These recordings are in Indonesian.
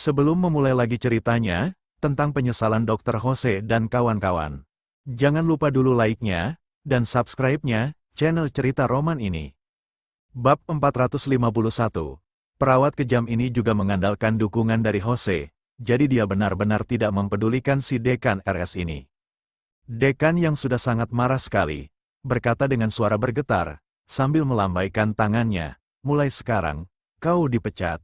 Sebelum memulai lagi ceritanya, tentang penyesalan Dr. Jose dan kawan-kawan. Jangan lupa dulu like-nya, dan subscribe-nya, channel cerita roman ini. Bab 451. Perawat kejam ini juga mengandalkan dukungan dari Jose, jadi dia benar-benar tidak mempedulikan si dekan RS ini. Dekan yang sudah sangat marah sekali, berkata dengan suara bergetar, sambil melambaikan tangannya, mulai sekarang, kau dipecat.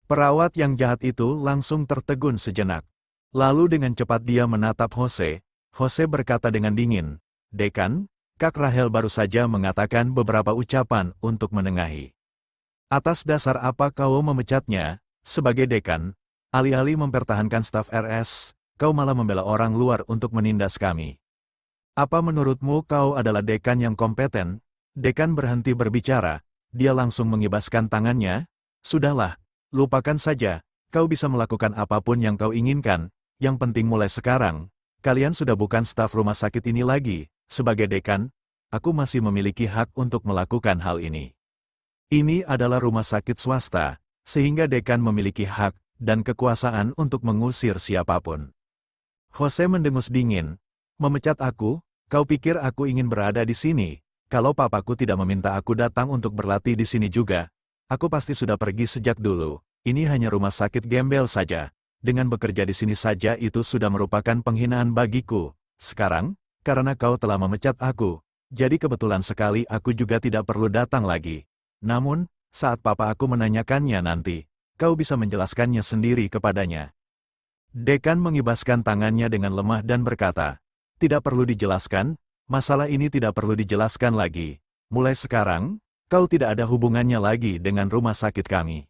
Perawat yang jahat itu langsung tertegun sejenak. Lalu dengan cepat dia menatap Jose. Jose berkata dengan dingin, "Dekan, Kak Rahel baru saja mengatakan beberapa ucapan untuk menengahi. Atas dasar apa kau memecatnya? Sebagai dekan, alih-alih mempertahankan staf RS, kau malah membela orang luar untuk menindas kami. Apa menurutmu kau adalah dekan yang kompeten?" Dekan berhenti berbicara. Dia langsung mengibaskan tangannya. "Sudahlah. Lupakan saja, kau bisa melakukan apapun yang kau inginkan, yang penting mulai sekarang, kalian sudah bukan staf rumah sakit ini lagi. Sebagai dekan, aku masih memiliki hak untuk melakukan hal ini. Ini adalah rumah sakit swasta, sehingga dekan memiliki hak dan kekuasaan untuk mengusir siapapun." Jose mendengus dingin. "Memecat aku? Kau pikir aku ingin berada di sini? Kalau papaku tidak meminta aku datang untuk berlatih di sini juga, aku pasti sudah pergi sejak dulu. Ini hanya rumah sakit gembel saja. Dengan bekerja di sini saja itu sudah merupakan penghinaan bagiku. Sekarang, karena kau telah memecat aku, jadi kebetulan sekali aku juga tidak perlu datang lagi. Namun, saat papa aku menanyakannya nanti, kau bisa menjelaskannya sendiri kepadanya." Dekan mengibaskan tangannya dengan lemah dan berkata, "Tidak perlu dijelaskan, masalah ini tidak perlu dijelaskan lagi. Mulai sekarang, kau tidak ada hubungannya lagi dengan rumah sakit kami."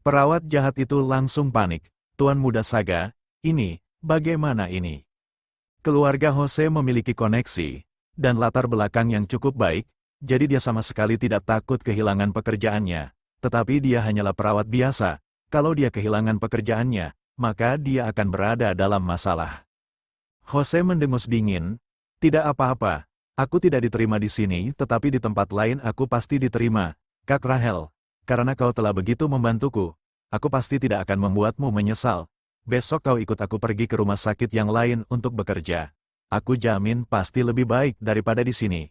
Perawat jahat itu langsung panik. "Tuan Muda Saga, ini, bagaimana ini?" Keluarga Jose memiliki koneksi dan latar belakang yang cukup baik, jadi dia sama sekali tidak takut kehilangan pekerjaannya. Tetapi dia hanyalah perawat biasa. Kalau dia kehilangan pekerjaannya, maka dia akan berada dalam masalah. Jose mendengus dingin. "Tidak apa-apa. Aku tidak diterima di sini, tetapi di tempat lain aku pasti diterima, Kak Rahel. Karena kau telah begitu membantuku, aku pasti tidak akan membuatmu menyesal. Besok kau ikut aku pergi ke rumah sakit yang lain untuk bekerja. Aku jamin pasti lebih baik daripada di sini."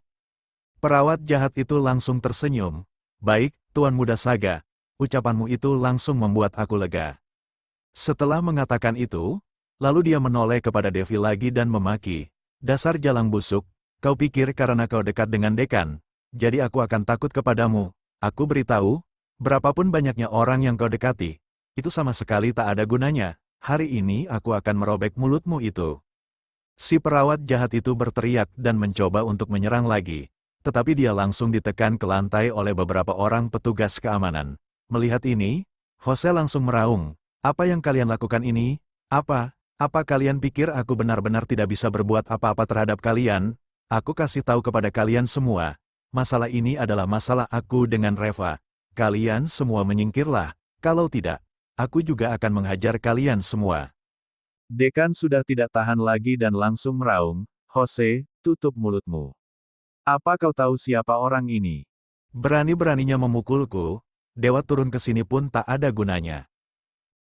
Perawat jahat itu langsung tersenyum. "Baik, Tuan Muda Saga. Ucapanmu itu langsung membuat aku lega." Setelah mengatakan itu, lalu dia menoleh kepada Devi lagi dan memaki, "Dasar jalang busuk, kau pikir karena kau dekat dengan dekan, jadi aku akan takut kepadamu. Aku beritahu, berapapun banyaknya orang yang kau dekati, itu sama sekali tak ada gunanya. Hari ini aku akan merobek mulutmu itu." Si perawat jahat itu berteriak dan mencoba untuk menyerang lagi, tetapi dia langsung ditekan ke lantai oleh beberapa orang petugas keamanan. Melihat ini, Jose langsung meraung, "Apa yang kalian lakukan ini? Apa kalian pikir aku benar-benar tidak bisa berbuat apa-apa terhadap kalian? Aku kasih tahu kepada kalian semua, masalah ini adalah masalah aku dengan Reva. Kalian semua menyingkirlah, kalau tidak, aku juga akan menghajar kalian semua." Dekan sudah tidak tahan lagi dan langsung meraung, "Jose, tutup mulutmu. Apa kau tahu siapa orang ini? Berani-beraninya memukulku, dewa turun ke sini pun tak ada gunanya."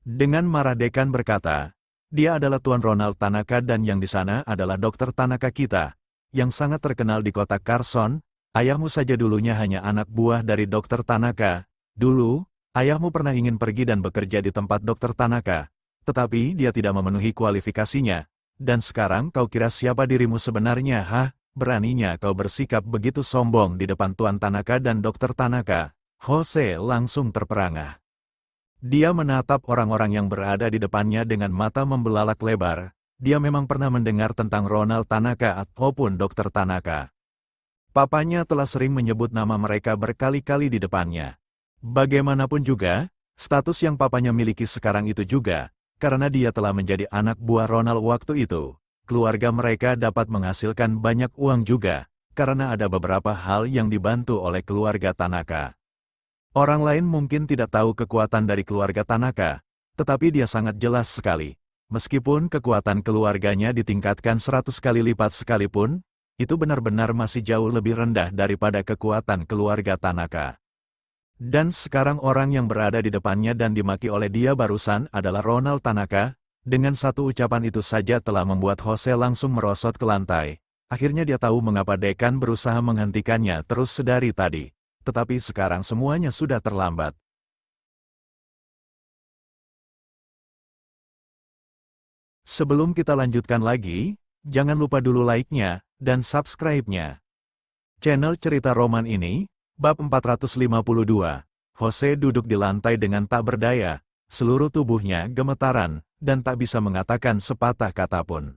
Dengan marah dekan berkata, "Dia adalah Tuan Ronald Tanaka dan yang di sana adalah Dokter Tanaka kita, yang sangat terkenal di kota Carson. Ayahmu saja dulunya hanya anak buah dari Dokter Tanaka. Dulu, ayahmu pernah ingin pergi dan bekerja di tempat Dokter Tanaka, tetapi dia tidak memenuhi kualifikasinya. Dan sekarang kau kira siapa dirimu sebenarnya, hah? Beraninya kau bersikap begitu sombong di depan Tuan Tanaka dan Dokter Tanaka." Jose langsung terperangah. Dia menatap orang-orang yang berada di depannya dengan mata membelalak lebar. Dia memang pernah mendengar tentang Ronald Tanaka ataupun Dokter Tanaka. Papanya telah sering menyebut nama mereka berkali-kali di depannya. Bagaimanapun juga, status yang papanya miliki sekarang itu juga, karena dia telah menjadi anak buah Ronald waktu itu. Keluarga mereka dapat menghasilkan banyak uang juga, karena ada beberapa hal yang dibantu oleh keluarga Tanaka. Orang lain mungkin tidak tahu kekuatan dari keluarga Tanaka, tetapi dia sangat jelas sekali. Meskipun kekuatan keluarganya ditingkatkan 100 kali lipat sekalipun, itu benar-benar masih jauh lebih rendah daripada kekuatan keluarga Tanaka. Dan sekarang orang yang berada di depannya dan dimaki oleh dia barusan adalah Ronald Tanaka. Dengan satu ucapan itu saja telah membuat Jose langsung merosot ke lantai. Akhirnya dia tahu mengapa dekan berusaha menghentikannya terus sedari tadi. Tetapi sekarang semuanya sudah terlambat. Sebelum kita lanjutkan lagi, jangan lupa dulu like-nya dan subscribe-nya. Channel Cerita Roman ini, Bab 452. Jose duduk di lantai dengan tak berdaya, seluruh tubuhnya gemetaran, dan tak bisa mengatakan sepatah kata pun.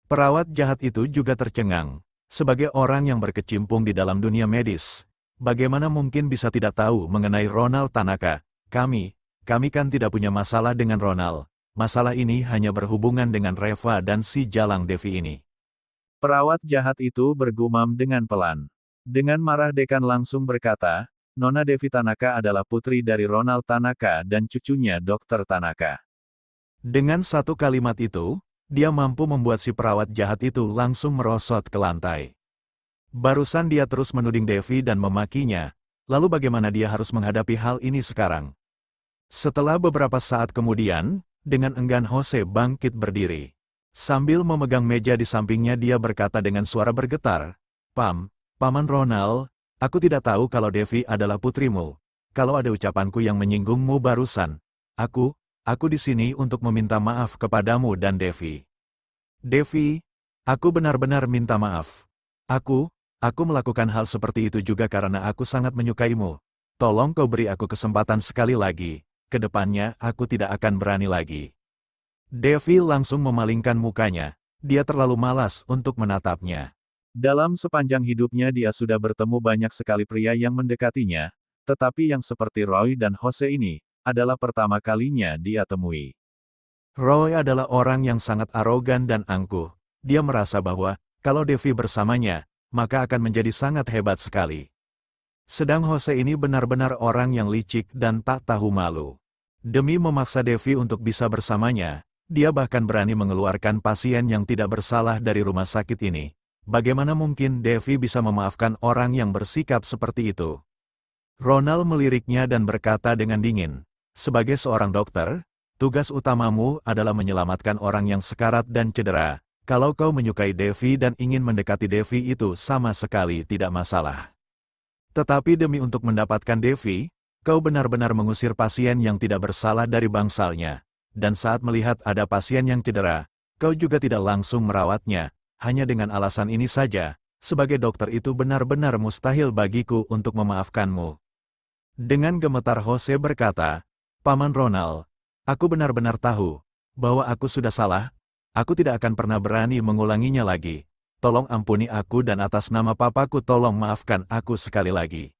Perawat jahat itu juga tercengang. Sebagai orang yang berkecimpung di dalam dunia medis, bagaimana mungkin bisa tidak tahu mengenai Ronald Tanaka? Kami kan tidak punya masalah dengan Ronald. Masalah ini hanya berhubungan dengan Reva dan si Jalang Devi ini. Perawat jahat itu bergumam dengan pelan. Dengan marah dekan langsung berkata, Nona Devi Tanaka adalah putri dari Ronald Tanaka dan cucunya Dr. Tanaka. Dengan satu kalimat itu, dia mampu membuat si perawat jahat itu langsung merosot ke lantai. Barusan dia terus menuding Devi dan memakinya, lalu bagaimana dia harus menghadapi hal ini sekarang? Setelah beberapa saat kemudian, dengan enggan Jose bangkit berdiri. Sambil memegang meja di sampingnya dia berkata dengan suara bergetar, Paman Ronald, aku tidak tahu kalau Devi adalah putrimu. Kalau ada ucapanku yang menyinggungmu barusan, Aku di sini untuk meminta maaf kepadamu dan Devi. Devi, aku benar-benar minta maaf. Aku melakukan hal seperti itu juga karena aku sangat menyukaimu. Tolong kau beri aku kesempatan sekali lagi. Kedepannya aku tidak akan berani lagi. Devi langsung memalingkan mukanya. Dia terlalu malas untuk menatapnya. Dalam sepanjang hidupnya dia sudah bertemu banyak sekali pria yang mendekatinya, tetapi yang seperti Roy dan Jose ini, adalah pertama kalinya dia temui. Roy adalah orang yang sangat arogan dan angkuh. Dia merasa bahwa, kalau Devi bersamanya, maka akan menjadi sangat hebat sekali. Sedang Jose ini benar-benar orang yang licik dan tak tahu malu. Demi memaksa Devi untuk bisa bersamanya, dia bahkan berani mengeluarkan pasien yang tidak bersalah dari rumah sakit ini. Bagaimana mungkin Devi bisa memaafkan orang yang bersikap seperti itu? Ronald meliriknya dan berkata dengan dingin, sebagai seorang dokter, tugas utamamu adalah menyelamatkan orang yang sekarat dan cedera. Kalau kau menyukai Devi dan ingin mendekati Devi itu sama sekali tidak masalah. Tetapi demi untuk mendapatkan Devi, kau benar-benar mengusir pasien yang tidak bersalah dari bangsalnya. Dan saat melihat ada pasien yang cedera, kau juga tidak langsung merawatnya. Hanya dengan alasan ini saja, sebagai dokter itu benar-benar mustahil bagiku untuk memaafkanmu. Dengan gemetar Jose berkata, Paman Ronald, aku benar-benar tahu bahwa aku sudah salah. Aku tidak akan pernah berani mengulanginya lagi. Tolong ampuni aku dan atas nama papaku tolong maafkan aku sekali lagi.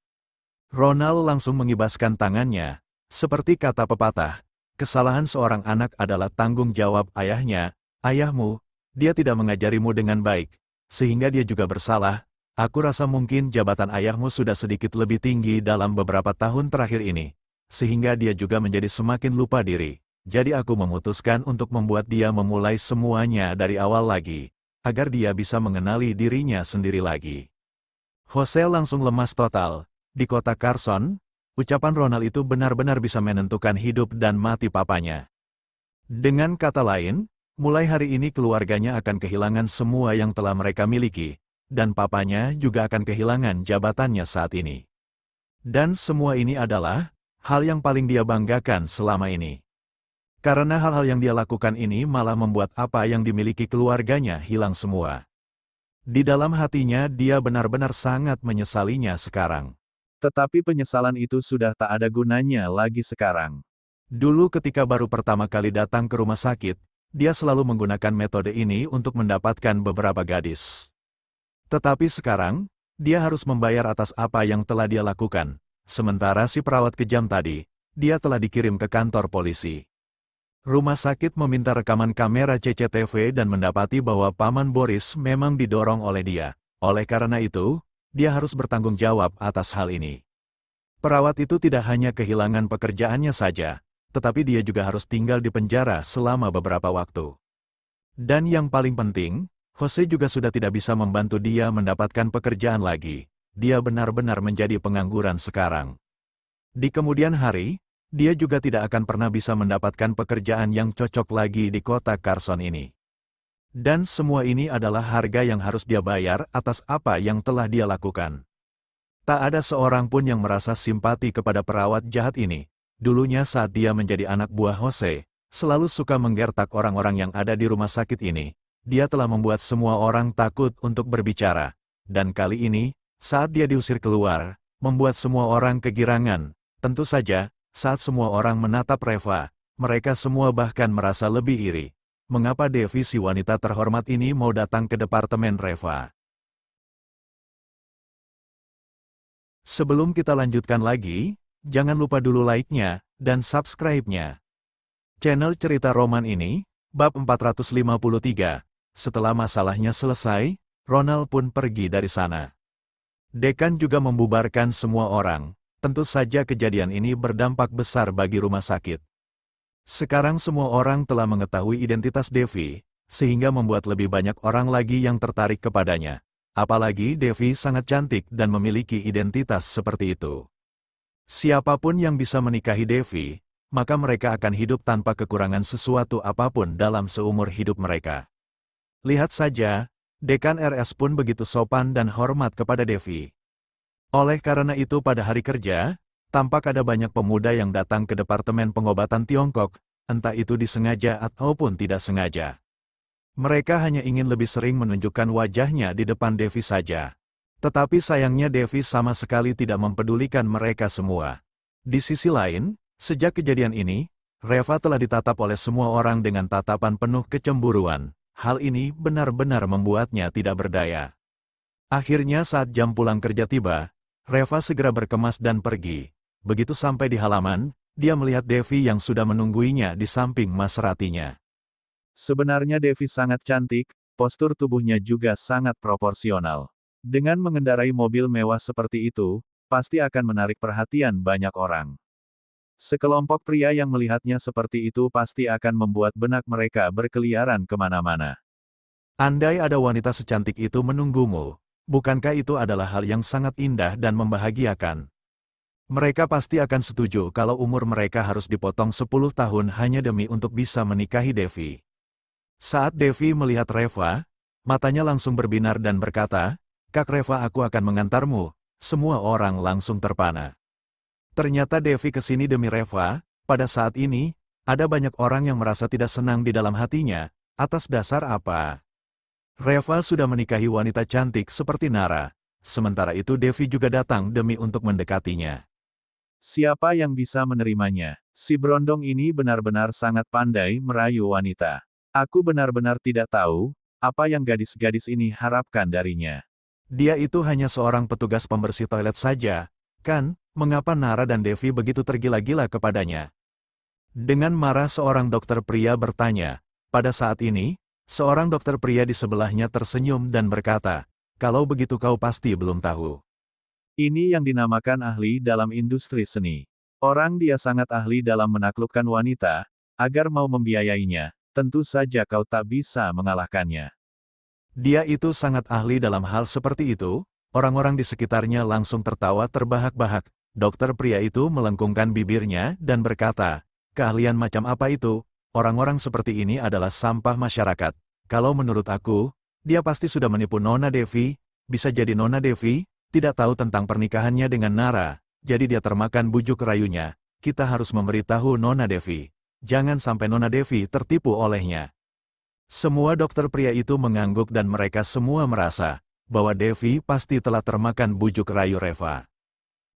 Ronald langsung mengibaskan tangannya. Seperti kata pepatah, kesalahan seorang anak adalah tanggung jawab ayahnya. Ayahmu, dia tidak mengajarimu dengan baik, sehingga dia juga bersalah. Aku rasa mungkin jabatan ayahmu sudah sedikit lebih tinggi dalam beberapa tahun terakhir ini, sehingga dia juga menjadi semakin lupa diri. Jadi aku memutuskan untuk membuat dia memulai semuanya dari awal lagi, agar dia bisa mengenali dirinya sendiri lagi. Jose langsung lemas total. Di kota Carson, ucapan Ronald itu benar-benar bisa menentukan hidup dan mati papanya. Dengan kata lain, mulai hari ini keluarganya akan kehilangan semua yang telah mereka miliki, dan papanya juga akan kehilangan jabatannya saat ini. Dan semua ini adalah hal yang paling dia banggakan selama ini. Karena hal-hal yang dia lakukan ini malah membuat apa yang dimiliki keluarganya hilang semua. Di dalam hatinya dia benar-benar sangat menyesalinya sekarang. Tetapi penyesalan itu sudah tak ada gunanya lagi sekarang. Dulu ketika baru pertama kali datang ke rumah sakit, dia selalu menggunakan metode ini untuk mendapatkan beberapa gadis. Tetapi sekarang, dia harus membayar atas apa yang telah dia lakukan. Sementara si perawat kejam tadi, dia telah dikirim ke kantor polisi. Rumah sakit meminta rekaman kamera CCTV dan mendapati bahwa Paman Boris memang didorong oleh dia. Oleh karena itu, dia harus bertanggung jawab atas hal ini. Perawat itu tidak hanya kehilangan pekerjaannya saja, tetapi dia juga harus tinggal di penjara selama beberapa waktu. Dan yang paling penting, Jose juga sudah tidak bisa membantu dia mendapatkan pekerjaan lagi. Dia benar-benar menjadi pengangguran sekarang. Di kemudian hari, dia juga tidak akan pernah bisa mendapatkan pekerjaan yang cocok lagi di kota Carson ini. Dan semua ini adalah harga yang harus dia bayar atas apa yang telah dia lakukan. Tak ada seorang pun yang merasa simpati kepada perawat jahat ini. Dulunya saat dia menjadi anak buah Jose, selalu suka menggertak orang-orang yang ada di rumah sakit ini. Dia telah membuat semua orang takut untuk berbicara. Dan kali ini, saat dia diusir keluar, membuat semua orang kegirangan. Tentu saja, saat semua orang menatap Reva, mereka semua bahkan merasa lebih iri. Mengapa Devi si wanita terhormat ini mau datang ke departemen Reva? Sebelum kita lanjutkan lagi, jangan lupa dulu like-nya dan subscribe-nya. Channel Cerita Roman ini, bab 453. Setelah masalahnya selesai, Ronald pun pergi dari sana. Dekan juga membubarkan semua orang. Tentu saja kejadian ini berdampak besar bagi rumah sakit. Sekarang semua orang telah mengetahui identitas Devi, sehingga membuat lebih banyak orang lagi yang tertarik kepadanya. Apalagi Devi sangat cantik dan memiliki identitas seperti itu. Siapapun yang bisa menikahi Devi, maka mereka akan hidup tanpa kekurangan sesuatu apapun dalam seumur hidup mereka. Lihat saja, Dekan RS pun begitu sopan dan hormat kepada Devi. Oleh karena itu pada hari kerja, tampak ada banyak pemuda yang datang ke Departemen Pengobatan Tiongkok, entah itu disengaja ataupun tidak sengaja. Mereka hanya ingin lebih sering menunjukkan wajahnya di depan Devi saja. Tetapi sayangnya Devi sama sekali tidak mempedulikan mereka semua. Di sisi lain, sejak kejadian ini, Reva telah ditatap oleh semua orang dengan tatapan penuh kecemburuan. Hal ini benar-benar membuatnya tidak berdaya. Akhirnya saat jam pulang kerja tiba, Reva segera berkemas dan pergi. Begitu sampai di halaman, dia melihat Devi yang sudah menungguinya di samping Maseratinya. Sebenarnya Devi sangat cantik, postur tubuhnya juga sangat proporsional. Dengan mengendarai mobil mewah seperti itu, pasti akan menarik perhatian banyak orang. Sekelompok pria yang melihatnya seperti itu pasti akan membuat benak mereka berkeliaran kemana-mana. Andai ada wanita secantik itu menunggumu, bukankah itu adalah hal yang sangat indah dan membahagiakan? Mereka pasti akan setuju kalau umur mereka harus dipotong 10 tahun hanya demi untuk bisa menikahi Devi. Saat Devi melihat Reva, matanya langsung berbinar dan berkata, "Kak Reva, aku akan mengantarmu." Semua orang langsung terpana. Ternyata Devi kesini demi Reva. Pada saat ini, ada banyak orang yang merasa tidak senang di dalam hatinya. Atas dasar apa? Reva sudah menikahi wanita cantik seperti Nara. Sementara itu Devi juga datang demi untuk mendekatinya. Siapa yang bisa menerimanya? Si berondong ini benar-benar sangat pandai merayu wanita. Aku benar-benar tidak tahu, apa yang gadis-gadis ini harapkan darinya. Dia itu hanya seorang petugas pembersih toilet saja, kan? Mengapa Nara dan Devi begitu tergila-gila kepadanya? Dengan marah seorang dokter pria bertanya. Pada saat ini, seorang dokter pria di sebelahnya tersenyum dan berkata, "Kalau begitu kau pasti belum tahu. Ini yang dinamakan ahli dalam industri seni. Orang dia sangat ahli dalam menaklukkan wanita, agar mau membiayainya. Tentu saja kau tak bisa mengalahkannya." Dia itu sangat ahli dalam hal seperti itu. Orang-orang di sekitarnya langsung tertawa terbahak-bahak. Dokter pria itu melengkungkan bibirnya dan berkata, "Keahlian macam apa itu? Orang-orang seperti ini adalah sampah masyarakat. Kalau menurut aku, dia pasti sudah menipu Nona Devi. Bisa jadi Nona Devi tidak tahu tentang pernikahannya dengan Nara, jadi dia termakan bujuk rayunya. Kita harus memberitahu Nona Devi. Jangan sampai Nona Devi tertipu olehnya." Semua dokter pria itu mengangguk dan mereka semua merasa bahwa Devi pasti telah termakan bujuk rayu Reva.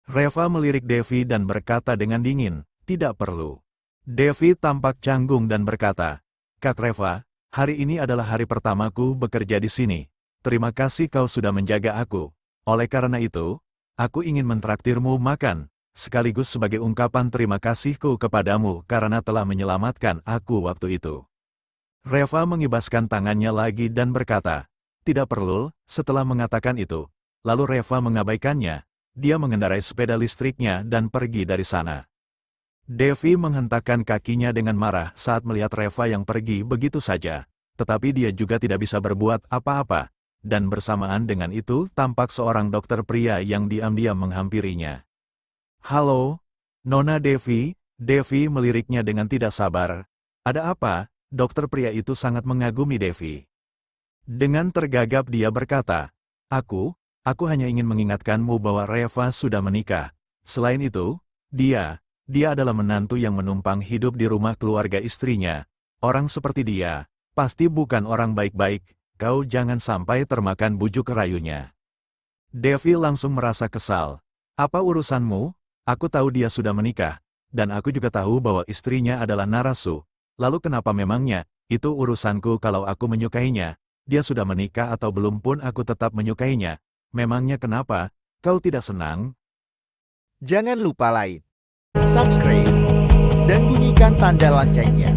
Reva melirik Devi dan berkata dengan dingin, "Tidak perlu." Devi tampak canggung dan berkata, "Kak Reva, hari ini adalah hari pertamaku bekerja di sini. Terima kasih kau sudah menjaga aku. Oleh karena itu, aku ingin mentraktirmu makan, sekaligus sebagai ungkapan terima kasihku kepadamu karena telah menyelamatkan aku waktu itu." Reva mengibaskan tangannya lagi dan berkata, "Tidak perlu." Setelah mengatakan itu, lalu Reva mengabaikannya. Dia mengendarai sepeda listriknya dan pergi dari sana. Devi menghentakkan kakinya dengan marah saat melihat Reva yang pergi begitu saja. Tetapi dia juga tidak bisa berbuat apa-apa. Dan bersamaan dengan itu tampak seorang dokter pria yang diam-diam menghampirinya. "Halo, Nona Devi, Devi meliriknya dengan tidak sabar. Ada apa? Dokter pria itu sangat mengagumi Devi. Dengan tergagap dia berkata, aku hanya ingin mengingatkanmu bahwa Reva sudah menikah. Selain itu, dia adalah menantu yang menumpang hidup di rumah keluarga istrinya. Orang seperti dia, pasti bukan orang baik-baik, kau jangan sampai termakan bujuk rayunya. Devi langsung merasa kesal. Apa urusanmu? Aku tahu dia sudah menikah, dan aku juga tahu bahwa istrinya adalah Narasu. Lalu kenapa memangnya? Itu urusanku kalau aku menyukainya. Dia sudah menikah atau belum pun aku tetap menyukainya. Memangnya kenapa? Kau tidak senang? Jangan lupa like, subscribe, dan bunyikan tanda loncengnya.